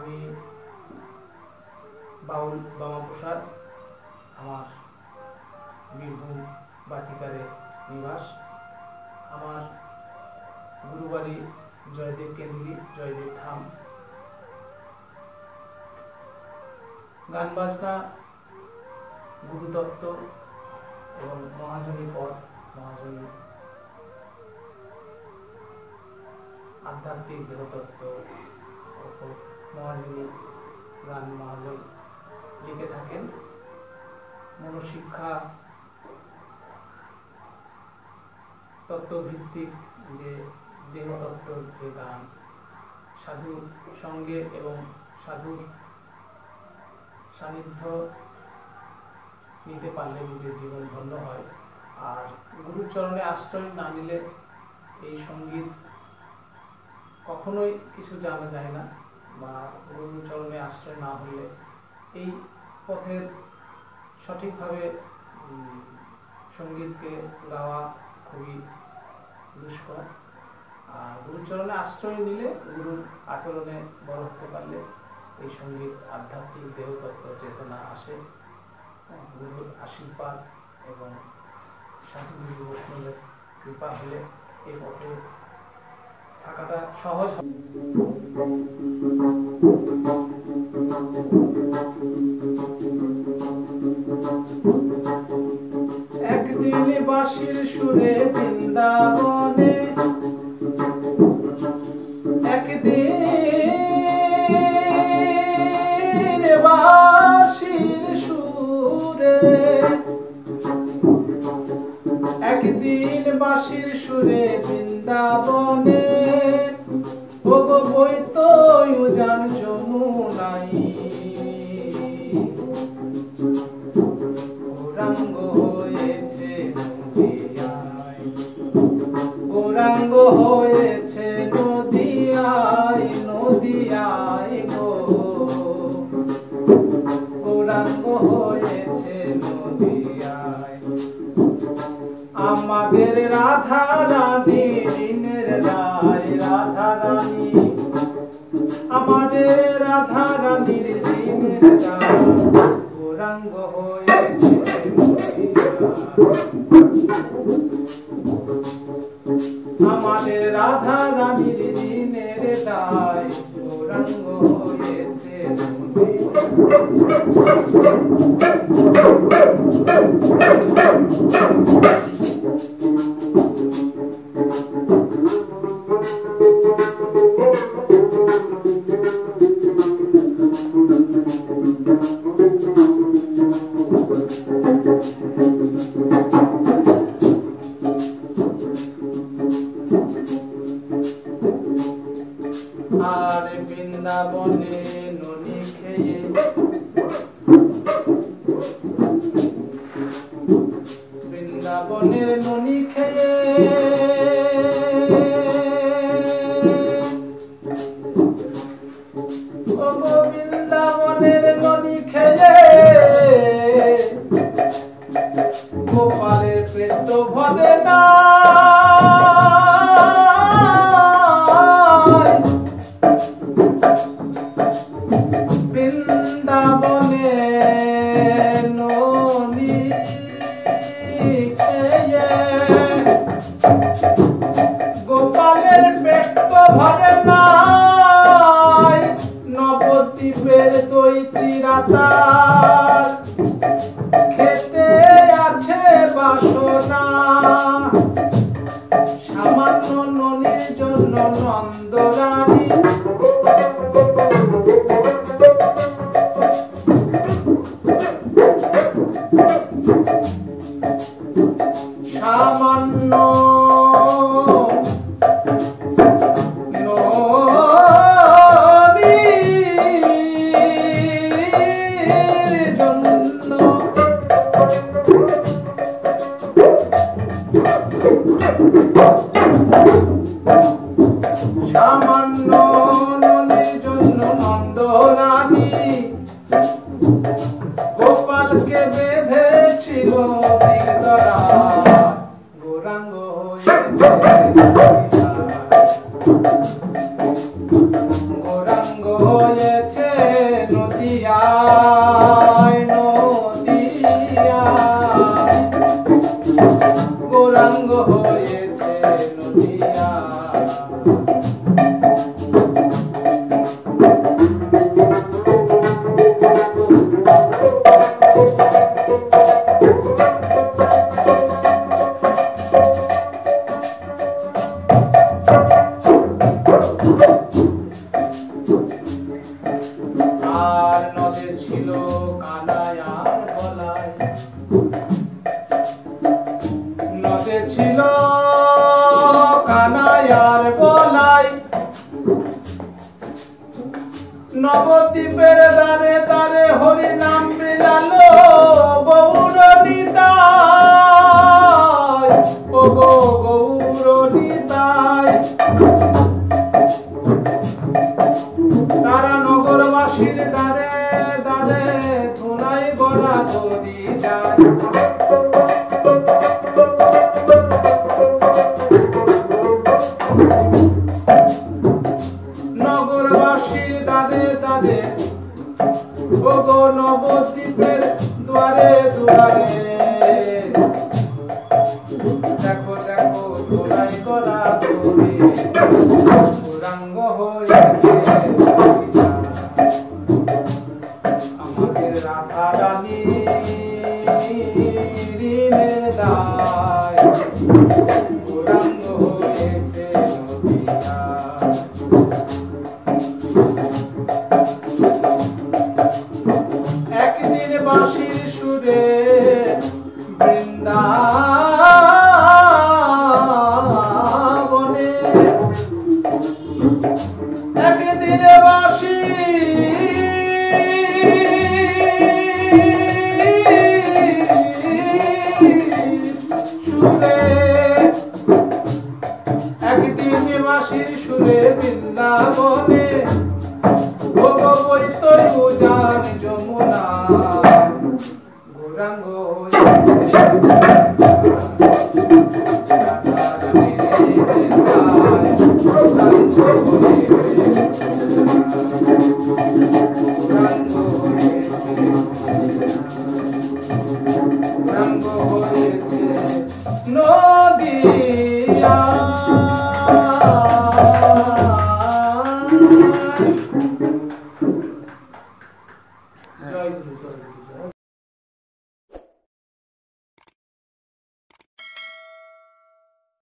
আমি বাউল বামা প্রসাদ, আমার বীরভূম বাটিকারে নিবাস। আমার গুরুবাড়ি জয়দেব কেন্দ্রী, জয়দেব ধাম। গান বাজনা, গুরুতত্ত্ব এবং মহাজনী পদ, মহাজনী আধ্যাত্মিক দেহতত্ত্ব, মহাজনী গান মহাজন লিখে থাকেন। মনশিক্ষা তত্ত্বভিত্তিক যে দেহতত্ত্ব যে গান, সাধু সঙ্গে এবং সাধুর সান্নিধ্য নিতে পারলে নিজের জীবন ধন্য হয়। আর গুরুচরণে আশ্রয় না নিলে এই সঙ্গীত কখনোই কিছু জানা যায় না, বা গুরুচরণে আশ্রয় না হলে এই পথের সঠিকভাবে সঙ্গীতকে গাওয়া খুবই দুষ্কর। আর গুরুচরণে আশ্রয় নিলে, গুরুর আচরণে বড় হতে পারলে এই সঙ্গীত আধ্যাত্মিক দেহতত্ত্ব চেতনা আসে। গুরুর আশীর্বাদ এবং সাধু গুরু বৈষ্ণবের কৃপা হলে এই পথে থাকাটা সহজ হয়। একদিন বাঁশির সুরে বৃন্দাবনে, একদিন বাঁশির সুরে, একদিন বাঁশির সুরে বৃন্দাবনে, ওগো বইতই উজান যমুনাই, গৌরাঙ্গ হয়েছে নদিয়ায়, গৌরাঙ্গ হয়েছে নদিয়ায়, নদিয়ায় গো, গৌরাঙ্গ হয়েছে নদিয়ায়। আমাদের রাধা রানী ঋণের রায়, রাধা রানী, আমাদের রাধা রানীর ঋণের রায়, গৌরাঙ্গ হয়েছে আমাদের রাধা রানীর ঋণের রায়, গৌরাঙ্গ হয়েছে আর বৃন্দাবনে ননি খেয়ে, বৃন্দাবনের ননি খেয়ে, বৃন্দাবনের ননি খেয়ে, গোপালের পেট ভরে না, বৃন্দাবনে ননি খেয়ে, গোপালের পেট ভরে নাই, নবদ্বীপের দই চিরাতা খেতে আছে বাসনা, সামান্য ননির জন্য নন্দরানী, সামান্য ননির জন্য নদে ছিল কানায়ার গলায়, নদে ছিল কানায়ার গলায়, নবদ্বীপের দ্বারে দ্বারে হরি নাম বিলালো গৌর নিতাই, ও গো গৌর নিতাই। তারা নগরবাসীর দ্বারে দ্বারে ধুলাই গড়া করি যায়, নগরবাসীর দ্বারে দ্বারে ও গো নবদ্বীপের দুয়ারে দুয়ারে, দেখো দেখো ধুলাই গড়া করি গৌরাঙ্গ হয়েছে আমাদের রাধা রানী ঋণের দায়, গৌরাঙ্গ হয়েছে নদিয়ায়। একদিন বাঁশির সুরে বৃন্দাবনে, একদিন বাঁশি সুরে, একদিন বাঁশির সুরে বৃন্দাবনে, ভগবতই উজান যমুনা গৌরাঙ্গ হয়েছে নদিয়া।